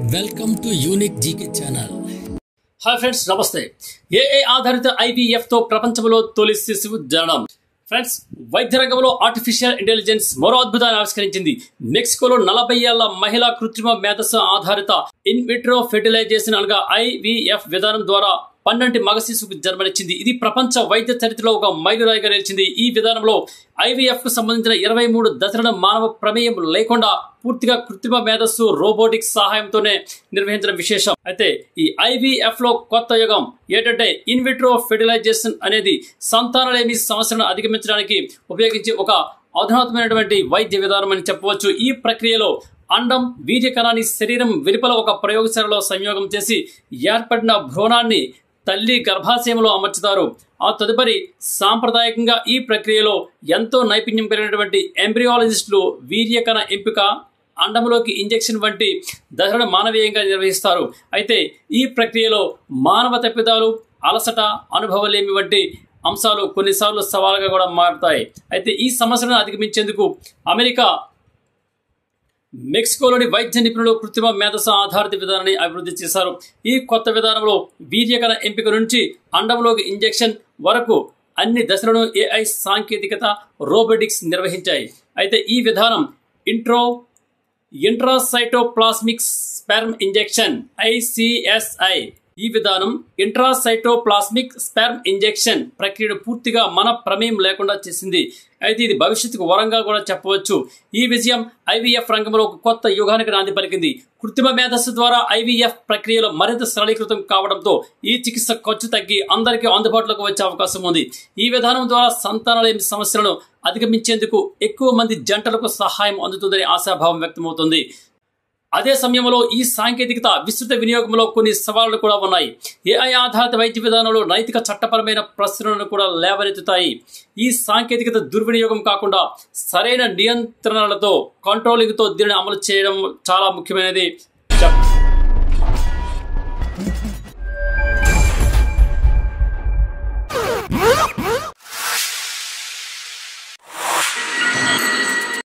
Welcome to unique GK channel. Hi friends, నమస్తే. AI ఆధారిత IVF తో ప్రపంచంలో తొలి శిశువు జననం. ఫ్రెండ్స్, వైద్య రంగంలో ఆర్టిఫిషియల్ ఇంటెలిజెన్స్ మరో అద్భుతాన్ని ఆవిష్కరించింది. మెక్సికోలో 40 ఏళ్ల మహిళా కృత్రిమ మేధస్సు ఆధారిత ఇన్ విట్రో ఫెర్టిలైజేషన్ అనగా IVF విధానం ద్వారా 12 మగ శిశువుకు జన్మనిచ్చింది. ఇది ప్రపంచ వైద్య చరిత్రలో ఒక మైలురాయిగా నిలిచింది. ఈ విధానంలో IVF కు సంబంధించిన 23 దశలను మానవ ప్రమేయం లేకుండా పూర్తిగా కృత్రిమ మేధస్సు రోబోటిక్స్ సహాయంతోనే నిర్వహించడం విశేషం. అయితే ఈ IVF లో కొత్త యుగం ఏంటంటే ఇన్ విట్రో ఫెర్టిలైజేషన్ అనేది సంతానలేమి సమస్యలను అధిగమించడానికి ఉపయోగించే ఒక అధునాతమైనటువంటి వైద్య విధానం అని చెప్పవచ్చు. ఈ ప్రక్రియలో అండం వీర్య కణాన్ని శరీరం వెలుపల ఒక ప్రయోగశాలలో సంయోగం చేసి ఏర్పడిన భ్రూణాన్ని తల్లి గర్భాశయంలో అమర్చుతారు. ఆ తదుపరి సాంప్రదాయకంగా ఈ ప్రక్రియలో ఎంతో నైపుణ్యం కలిగినటువంటి ఎంబ్రియాలజిస్టులు వీర్యకణ ఎంపిక, అండంలోకి ఇంజెక్షన్ వంటి దశలను మానవీయంగా నిర్వహిస్తారు. అయితే ఈ ప్రక్రియలో మానవ తప్పిదాలు, అలసట, అనుభవలేమి వంటి అంశాలు కొన్నిసార్లు సవాలుగా కూడా మారుతాయి. అయితే ఈ సమస్యలను అధిగమించేందుకు అమెరికా, మెక్సికోలోని వైద్య నిపుణులు కృత్రిమ మేధస్సు ఆధారిత విధానాన్ని అభివృద్ధి చేశారు. ఈ కొత్త విధానంలో వీర్యకణ ఎంపిక నుంచి అండంలోకి ఇంజెక్షన్ వరకు అన్ని దశలను AI సాంకేతికత, రోబోటిక్స్ నిర్వహించాయి. అయితే ఈ విధానం ఇంట్రాసైటోప్లాస్మిక్ స్పెర్మ్ ఇంజెక్షన్ ICSI. ఈ విధానం ఇంట్రాసైటోప్లాస్మిక్ స్పెర్మ్ ఇంజెక్షన్ ప్రక్రియను పూర్తిగా మన ప్రమేయం లేకుండా చేసింది. అయితే ఇది భవిష్యత్తుకు వరంగా కూడా చెప్పవచ్చు. ఈ విజయం IVF రంగంలో ఒక కొత్త యుగానికి నాంది పలికింది. కృత్రిమ మేధస్సు ద్వారా IVF ప్రక్రియలో మరింత సరళీకృతం కావడంతో ఈ చికిత్స ఖర్చు తగ్గి అందరికీ అందుబాటులోకి వచ్చే అవకాశం ఉంది. ఈ విధానం ద్వారా సంతానలేమి సమస్యలను అధిగమించేందుకు ఎక్కువ మంది జంటలకు సహాయం అందుతుందని ఆశాభావం వ్యక్తమవుతుంది. అదే సమయంలో ఈ సాంకేతికత విస్తృత వినియోగంలో కొన్ని సవాళ్లు కూడా ఉన్నాయి. AI ఆధారిత వైద్య విధానంలో నైతిక, చట్టపరమైన ప్రశ్నలను కూడా లేవనెత్తుతాయి. ఈ సాంకేతికత దుర్వినియోగం కాకుండా సరైన నియంత్రణలతో, కంట్రోలింగ్తో దీనిని అమలు చేయడం చాలా ముఖ్యమైనది.